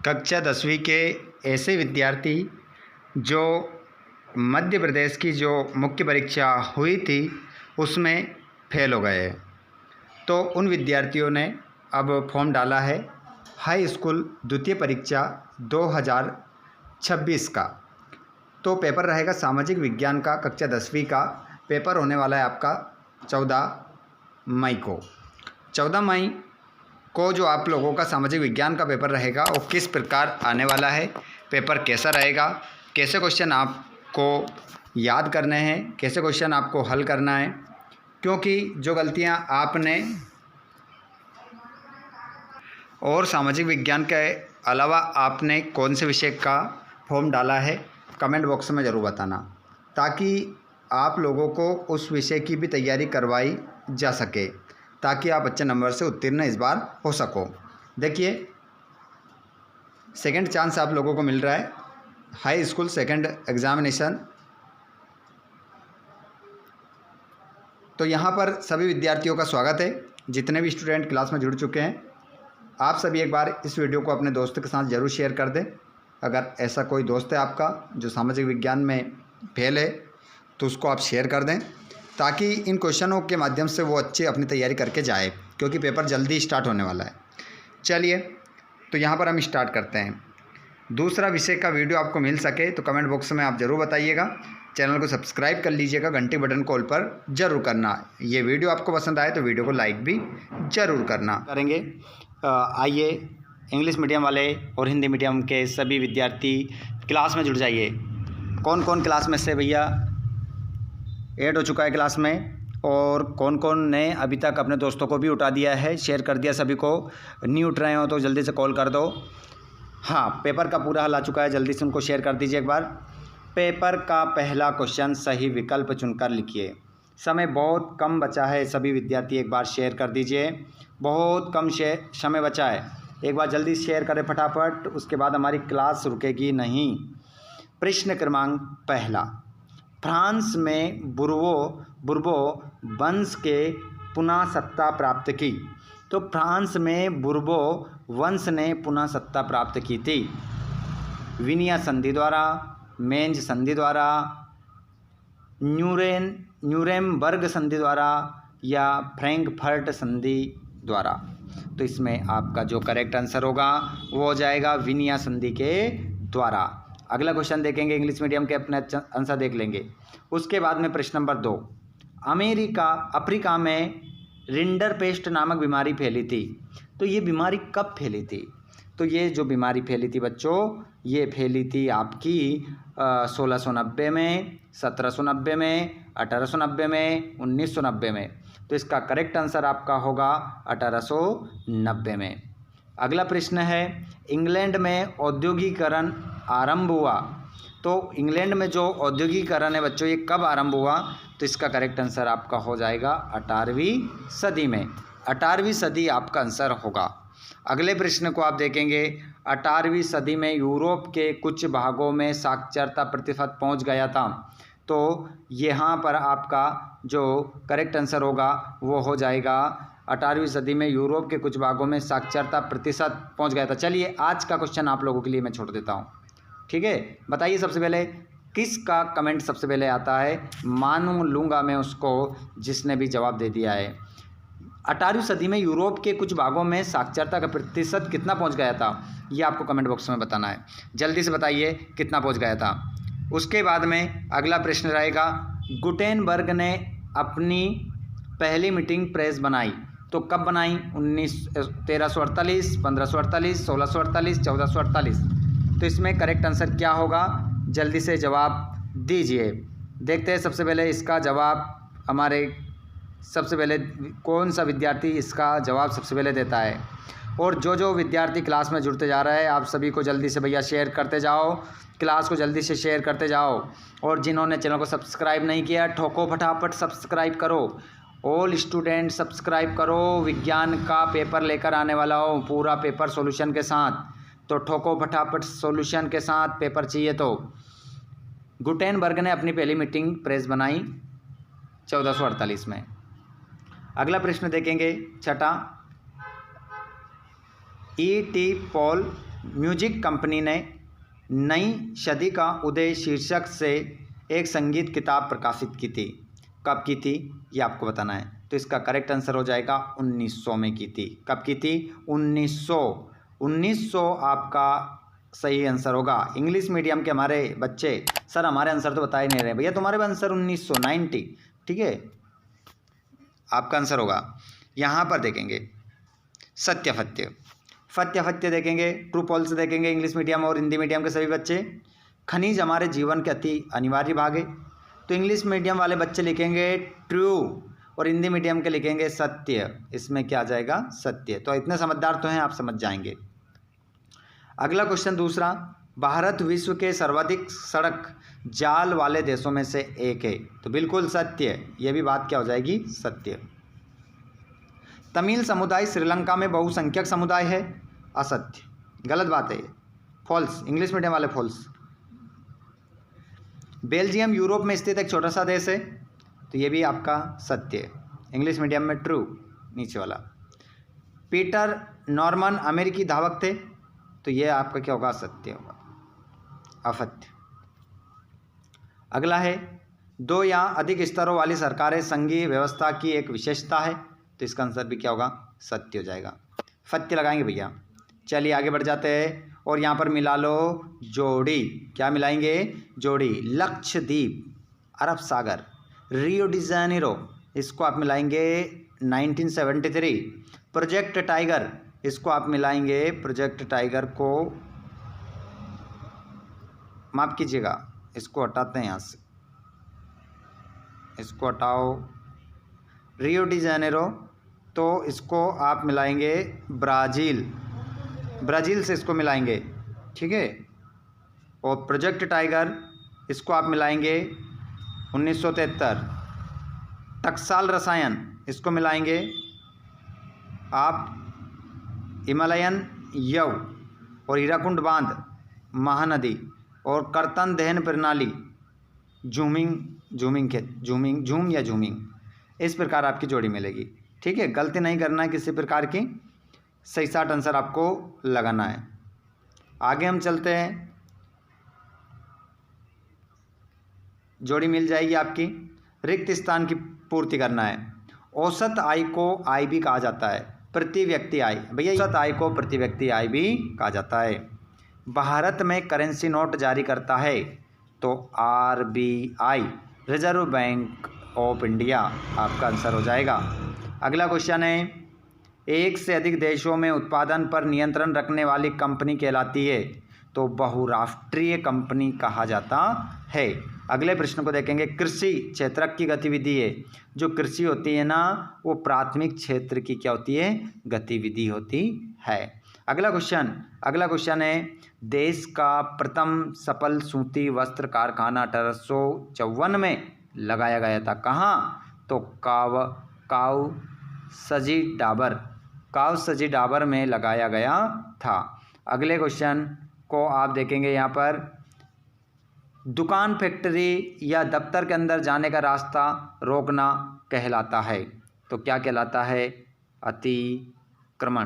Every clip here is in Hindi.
कक्षा 10वीं के ऐसे विद्यार्थी जो मध्य प्रदेश की जो मुख्य परीक्षा हुई थी उसमें फेल हो गए। तो उन विद्यार्थियों ने अब फॉर्म डाला है हाई स्कूल द्वितीय परीक्षा 2026 का। तो पेपर रहेगा सामाजिक विज्ञान का, कक्षा 10वीं का पेपर होने वाला है आपका 14 मई को। 14 मई को जो आप लोगों का सामाजिक विज्ञान का पेपर रहेगा वो किस प्रकार आने वाला है, पेपर कैसा रहेगा, कैसे क्वेश्चन आपको याद करने हैं, कैसे क्वेश्चन आपको हल करना है, क्योंकि जो गलतियां आपने और सामाजिक विज्ञान के अलावा आपने कौन से विषय का फॉर्म डाला है कमेंट बॉक्स में ज़रूर बताना, ताकि आप लोगों को उस विषय की भी तैयारी करवाई जा सके, ताकि आप अच्छे नंबर से उत्तीर्ण इस बार हो सको। देखिए, सेकंड चांस आप लोगों को मिल रहा है हाई स्कूल सेकंड एग्जामिनेशन। तो यहाँ पर सभी विद्यार्थियों का स्वागत है, जितने भी स्टूडेंट क्लास में जुड़ चुके हैं। आप सभी एक बार इस वीडियो को अपने दोस्तों के साथ ज़रूर शेयर कर दें। अगर ऐसा कोई दोस्त है आपका जो सामाजिक विज्ञान में फेल है तो उसको आप शेयर कर दें, ताकि इन क्वेश्चनों के माध्यम से वो अच्छे अपनी तैयारी करके जाए, क्योंकि पेपर जल्दी स्टार्ट होने वाला है। चलिए, तो यहाँ पर हम स्टार्ट करते हैं। दूसरा विषय का वीडियो आपको मिल सके तो कमेंट बॉक्स में आप ज़रूर बताइएगा। चैनल को सब्सक्राइब कर लीजिएगा, घंटी बटन कॉल पर ज़रूर करना। ये वीडियो आपको पसंद आए तो वीडियो को लाइक भी ज़रूर करना करेंगे। आइए, इंग्लिश मीडियम वाले और हिंदी मीडियम के सभी विद्यार्थी क्लास में जुड़ जाइए। कौन कौन क्लास में से भैया ऐड हो चुका है क्लास में, और कौन कौन ने अभी तक अपने दोस्तों को भी उठा दिया है, शेयर कर दिया सभी को। नहीं उठ रहे हो तो जल्दी से कॉल कर दो। हाँ, पेपर का पूरा हल आ चुका है, जल्दी से उनको शेयर कर दीजिए एक बार। पेपर का पहला क्वेश्चन सही विकल्प चुनकर लिखिए। समय बहुत कम बचा है, सभी विद्यार्थी एक बार शेयर कर दीजिए, बहुत कम समय बचा है। एक बार जल्दी शेयर करें फटाफट, उसके बाद हमारी क्लास रुकेगी नहीं। प्रश्न क्रमांक पहला, फ्रांस में बुर्बो वंश के पुनः सत्ता प्राप्त की। तो फ्रांस में बुर्बो वंश ने पुनः सत्ता प्राप्त की थी। विनिया संधि द्वारा, मेंज संधि द्वारा, न्यूरेमबर्ग संधि द्वारा या फ्रैंकफर्ट संधि द्वारा। तो इसमें आपका जो करेक्ट आंसर होगा वो हो जाएगा विनिया संधि के द्वारा। अगला क्वेश्चन देखेंगे, इंग्लिश मीडियम के अपने आंसर देख लेंगे। उसके बाद में प्रश्न नंबर 2, अफ्रीका में रिंडरपेस्ट नामक बीमारी फैली थी। तो ये बीमारी कब फैली थी? तो ये जो बीमारी फैली थी बच्चों, ये फैली थी आपकी 1690 में, 1790 में, 1890 में, 1990 में। तो इसका करेक्ट आंसर आपका होगा 1890 में। अगला प्रश्न है, इंग्लैंड में औद्योगिकरण आरंभ हुआ। तो इंग्लैंड में जो औद्योगिकरण है बच्चों, ये कब आरंभ हुआ? तो इसका करेक्ट आंसर आपका हो जाएगा 18वीं सदी में। 18वीं सदी आपका आंसर होगा। अगले प्रश्न को आप देखेंगे, 18वीं सदी में यूरोप के कुछ भागों में साक्षरता प्रतिशत पहुंच गया था। तो यहाँ पर आपका जो करेक्ट आंसर होगा वो हो जाएगा 18वीं सदी में यूरोप के कुछ भागों में साक्षरता प्रतिशत पहुंच गया था। चलिए, आज का क्वेश्चन आप लोगों के लिए मैं छोड़ देता हूँ, ठीक है। बताइए सबसे पहले किसका कमेंट सबसे पहले आता है, मान लूँगा मैं उसको जिसने भी जवाब दे दिया है। 18वीं सदी में यूरोप के कुछ भागों में साक्षरता का प्रतिशत कितना पहुंच गया था, ये आपको कमेंट बॉक्स में बताना है। जल्दी से बताइए कितना पहुंच गया था। उसके बाद में अगला प्रश्न रहेगा, गुटेनबर्ग ने अपनी पहली मीटिंग प्रेस बनाई। तो कब बनाई? 1348, 1548, 1648, 1448। तो इसमें करेक्ट आंसर क्या होगा? जल्दी से जवाब दीजिए। देखते हैं सबसे पहले इसका जवाब हमारे सबसे पहले कौन सा विद्यार्थी इसका जवाब सबसे पहले देता है। और जो विद्यार्थी क्लास में जुड़ते जा रहा है, आप सभी को जल्दी से भैया शेयर करते जाओ, क्लास को जल्दी से शेयर करते जाओ। और जिन्होंने चैनल को सब्सक्राइब नहीं किया, ठोको फटाफट सब्सक्राइब करो। ऑल स्टूडेंट सब्सक्राइब करो, विज्ञान का पेपर लेकर आने वाला हो, पूरा पेपर सॉल्यूशन के साथ। तो ठोको फटाफट सॉल्यूशन के साथ पेपर चाहिए। तो गुटेनबर्ग ने अपनी पहली मीटिंग प्रेस बनाई 1448 में। अगला प्रश्न देखेंगे, छठा, E.T. पॉल म्यूजिक कंपनी ने नई सदी का उदय शीर्षक से एक संगीत किताब प्रकाशित की थी। कब की थी ये आपको बताना है। तो इसका करेक्ट आंसर हो जाएगा 1900 में की थी। कब की थी? 1900 आपका सही आंसर होगा। इंग्लिश मीडियम के हमारे बच्चे, सर हमारे आंसर तो बता ही नहीं रहे। भैया तुम्हारे भी आंसर 1990, ठीक है, आपका आंसर होगा। यहाँ पर देखेंगे सत्य फत्य देखेंगे, ट्रू फॉल्स देखेंगे इंग्लिश मीडियम और हिंदी मीडियम के सभी बच्चे। खनिज हमारे जीवन के अति अनिवार्य भाग है। तो इंग्लिश मीडियम वाले बच्चे लिखेंगे ट्रू और हिंदी मीडियम के लिखेंगे सत्य। इसमें क्या आ जाएगा? सत्य। तो इतने समझदार तो हैं, आप समझ जाएंगे। अगला क्वेश्चन दूसरा, भारत विश्व के सर्वाधिक सड़क जाल वाले देशों में से एक है। तो बिल्कुल सत्य, ये भी बात क्या हो जाएगी? सत्य। तमिल समुदाय श्रीलंका में बहुसंख्यक समुदाय है। असत्य, गलत बात है ये, फॉल्स। इंग्लिश मीडियम वाले फॉल्स। बेल्जियम यूरोप में स्थित एक छोटा सा देश है। तो ये भी आपका सत्य है। इंग्लिश मीडियम में ट्रू, नीचे वाला। पीटर नॉर्मन अमेरिकी धावक थे। तो ये आपका क्या होगा? सत्य होगा। असत्य। अगला है, 2 या अधिक स्तरों वाली सरकारें संघीय व्यवस्था की एक विशेषता है। तो इसका आंसर भी क्या होगा? सत्य हो जाएगा। सत्य लगाएंगे भैया। चलिए आगे बढ़ जाते हैं और यहाँ पर मिला लो जोड़ी। क्या मिलाएंगे? जोड़ी। लक्षद्वीप, अरब सागर, रियो डी जेनेरो, इसको आप मिलाएंगे 1973। प्रोजेक्ट टाइगर, इसको आप मिलाएंगे, प्रोजेक्ट टाइगर को माफ कीजिएगा, इसको हटाते हैं यहाँ से, इसको हटाओ, रियो डी जेनेरो। तो इसको आप मिलाएंगे ब्राज़ील से इसको मिलाएंगे, ठीक है। और प्रोजेक्ट टाइगर इसको आप मिलाएंगे 1973। टकसाल रसायन इसको मिलाएंगे आप हिमालयन यव और हीराकुंड बांध, महानदी और कर्तन दहन प्रणाली, झूमिंग, इस प्रकार आपकी जोड़ी मिलेगी, ठीक है। गलती नहीं करना है किसी प्रकार की, सही साठ आंसर आपको लगाना है। आगे हम चलते हैं, जोड़ी मिल जाएगी आपकी। रिक्त स्थान की पूर्ति करना है। औसत आय को आय भी कहा जाता है, प्रति व्यक्ति आय। भैया औसत आय को प्रति व्यक्ति आय भी कहा जाता है। भारत में करेंसी नोट जारी करता है तो RBI, reserve bank of India, आपका आंसर हो जाएगा। अगला क्वेश्चन है, एक से अधिक देशों में उत्पादन पर नियंत्रण रखने वाली कंपनी कहलाती है तो बहुराष्ट्रीय कंपनी कहा जाता है। अगले प्रश्न को देखेंगे, कृषि क्षेत्रक की गतिविधि है। जो कृषि होती है ना, वो प्राथमिक क्षेत्र की क्या होती है? गतिविधि होती है। अगला क्वेश्चन है, देश का प्रथम सफल सूती वस्त्र कारखाना 1854 में लगाया गया था। कहाँ? तो कावसजी डाबर में लगाया गया था। अगले क्वेश्चन को आप देखेंगे, यहाँ पर दुकान, फैक्ट्री या दफ्तर के अंदर जाने का रास्ता रोकना कहलाता है तो क्या कहलाता है? अतिक्रमण।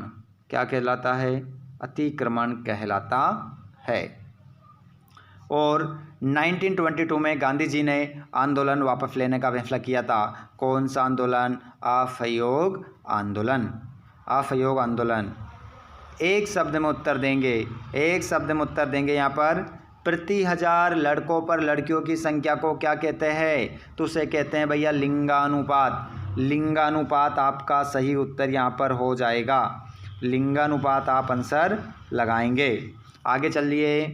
क्या कहलाता है? अतिक्रमण कहलाता है। और 1922 में गांधी जी ने आंदोलन वापस लेने का फैसला किया था। कौन सा आंदोलन? असहयोग आंदोलन। एक शब्द में उत्तर देंगे यहाँ पर, प्रति 1000 लड़कों पर लड़कियों की संख्या को क्या कहते हैं? तो उसे कहते हैं भैया लिंगानुपात आपका सही उत्तर यहाँ पर हो जाएगा। लिंगानुपात आप आंसर लगाएंगे। आगे चलिए,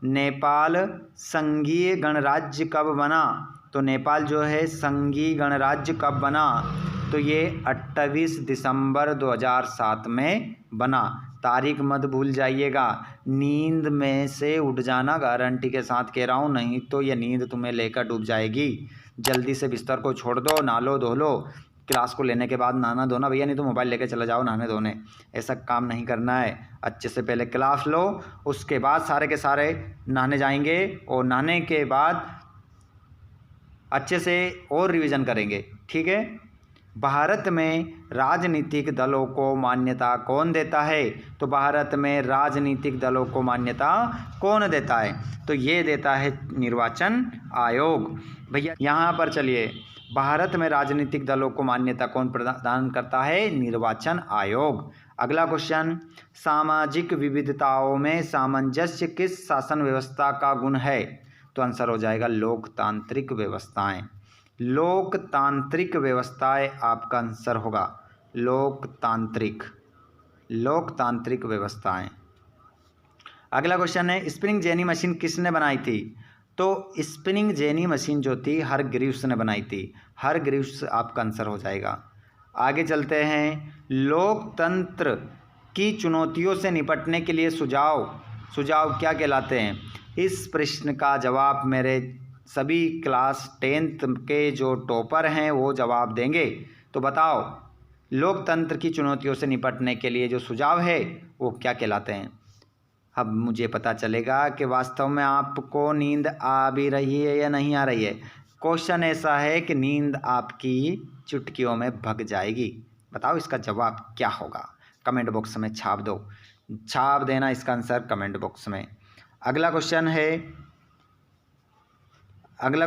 नेपाल संघीय गणराज्य कब बना? तो नेपाल जो है संघीय गणराज्य कब बना? तो ये 28 दिसंबर 2007 में बना। तारीख मत भूल जाइएगा। नींद में से उठ जाना, गारंटी के साथ कह रहा हूँ, नहीं तो ये नींद तुम्हें लेकर डूब जाएगी। जल्दी से बिस्तर को छोड़ दो, नहा लो, धो लो। क्लास को लेने के बाद नहाना धोना भैया, नहीं तो मोबाइल लेके चले जाओ नहाने धोने। ऐसा काम नहीं करना है। अच्छे से पहले क्लास लो, उसके बाद सारे के सारे नहाने जाएंगे और नहाने के बाद अच्छे से और रिवीजन करेंगे, ठीक है। भारत में राजनीतिक दलों को मान्यता कौन देता है? तो भारत में राजनीतिक दलों को मान्यता कौन देता है? तो ये देता है निर्वाचन आयोग। भैया यहाँ पर चलिए, भारत में राजनीतिक दलों को मान्यता कौन प्रदान करता है? निर्वाचन आयोग। अगला क्वेश्चन, सामाजिक विविधताओं में सामंजस्य किस शासन व्यवस्था का गुण है? तो आंसर हो जाएगा लोकतांत्रिक व्यवस्थाएं। लोकतांत्रिक व्यवस्थाएं आपका आंसर होगा, लोकतांत्रिक व्यवस्थाएं। अगला क्वेश्चन है, स्पिनिंग जेनी मशीन किसने बनाई थी? तो स्पिनिंग जेनी मशीन जो थी हरग्रीव्स ने बनाई थी। हरग्रीव्स आपका आंसर हो जाएगा। आगे चलते हैं, लोकतंत्र की चुनौतियों से निपटने के लिए सुझाव क्या कहलाते हैं? इस प्रश्न का जवाब मेरे सभी क्लास 10th के जो टॉपर हैं वो जवाब देंगे। तो बताओ, लोकतंत्र की चुनौतियों से निपटने के लिए जो सुझाव है वो क्या कहलाते हैं? अब मुझे पता चलेगा कि वास्तव में आपको नींद आ भी रही है या नहीं आ रही है। क्वेश्चन ऐसा है कि नींद आपकी चुटकियों में भग जाएगी। बताओ इसका जवाब क्या होगा? कमेंट बॉक्स में छाप दो, छाप देना इसका आंसर कमेंट बॉक्स में। अगला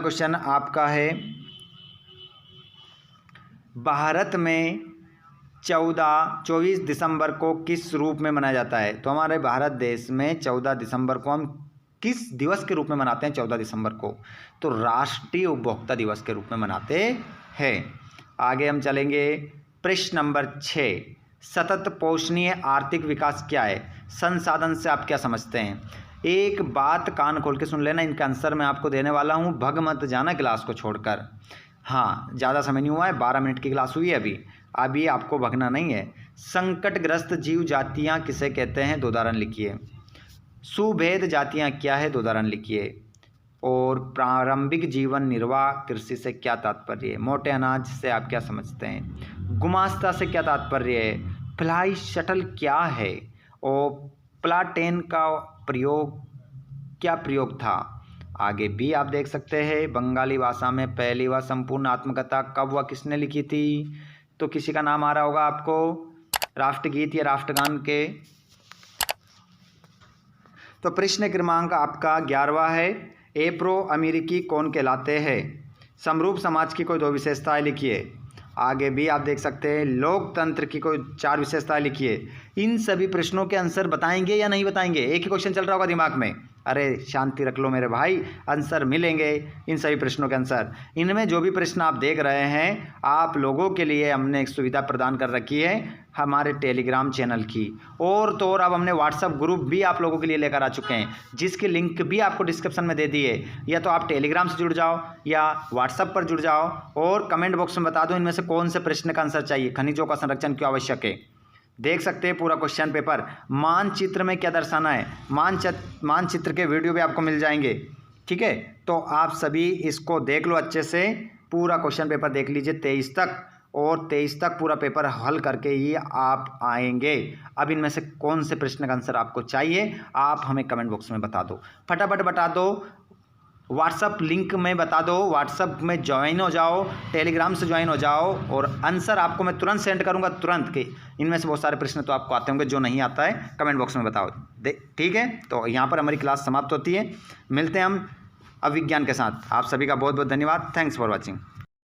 क्वेश्चन आपका है, भारत में 24 दिसंबर को किस रूप में मनाया जाता है? तो हमारे भारत देश में 14 दिसंबर को हम किस दिवस के रूप में मनाते हैं? 14 दिसंबर को तो राष्ट्रीय उपभोक्ता दिवस के रूप में मनाते हैं। आगे हम चलेंगे, प्रश्न नंबर 6, सतत पोषणीय आर्थिक विकास क्या है? संसाधन से आप क्या समझते हैं? एक बात कान खोल के सुन लेना, इनका आंसर मैं आपको देने वाला हूँ, भग मत जाना क्लास को छोड़कर। हाँ, ज़्यादा समय नहीं हुआ है, 12 मिनट की क्लास हुई है अभी आपको भगना नहीं है। संकटग्रस्त जीव जातियाँ किसे कहते हैं? 2 उदाहरण लिखिए। सुभेद जातियाँ क्या है? 2 उदाहरण लिखिए। और प्रारंभिक जीवन निर्वाह कृषि से क्या तात्पर्य है? मोटे अनाज से आप क्या समझते हैं? गुमास्ता से क्या तात्पर्य है? फ्लाई शटल क्या है? और प्लाटेन का क्या प्रयोग था? आगे भी आप देख सकते हैं, बंगाली भाषा में पहली व संपूर्ण आत्मकथा कब व किसने लिखी थी? तो किसी का नाम आ रहा होगा आपको, राष्ट्रगीत या राष्ट्रगान के। तो प्रश्न क्रमांक आपका 11वां है, एप्रो अमेरिकी कौन कहलाते हैं? समरूप समाज की कोई 2 विशेषताएं लिखिए। आगे भी आप देख सकते हैं, लोकतंत्र की कोई 4 विशेषताएं लिखिए। इन सभी प्रश्नों के आंसर बताएंगे या नहीं बताएंगे? एक ही क्वेश्चन चल रहा होगा दिमाग में। अरे शांति रख लो मेरे भाई, आंसर मिलेंगे इन सभी प्रश्नों के आंसर। इनमें जो भी प्रश्न आप देख रहे हैं, आप लोगों के लिए हमने एक सुविधा प्रदान कर रखी है हमारे टेलीग्राम चैनल की। और तो और अब हमने व्हाट्सएप ग्रुप भी आप लोगों के लिए लेकर आ चुके हैं, जिसकी लिंक भी आपको डिस्क्रिप्शन में दे दी है। या तो आप टेलीग्राम से जुड़ जाओ या व्हाट्सएप पर जुड़ जाओ और कमेंट बॉक्स में बता दो इनमें से कौन से प्रश्न का आंसर चाहिए। खनिजों का संरक्षण क्यों आवश्यक है? देख सकते हैं पूरा क्वेश्चन पेपर। मानचित्र में क्या दर्शाना है? मानचित्र के वीडियो भी आपको मिल जाएंगे, ठीक है? तो आप सभी इसको देख लो अच्छे से, पूरा क्वेश्चन पेपर देख लीजिए 23 तक, और 23 तक पूरा पेपर हल करके ही आप आएंगे। अब इनमें से कौन से प्रश्न का आंसर आपको चाहिए आप हमें कमेंट बॉक्स में बता दो, फटाफट बता दो। व्हाट्सअप लिंक में बता दो, व्हाट्सअप में ज्वाइन हो जाओ, टेलीग्राम से ज्वाइन हो जाओ, और आंसर आपको मैं तुरंत सेंड करूंगा, तुरंत के। इनमें से बहुत सारे प्रश्न तो आपको आते होंगे, जो नहीं आता है कमेंट बॉक्स में बताओ, ठीक है? तो यहाँ पर हमारी क्लास समाप्त होती है। मिलते हैं हम अब विज्ञान के साथ। आप सभी का बहुत बहुत धन्यवाद। Thanks for watching.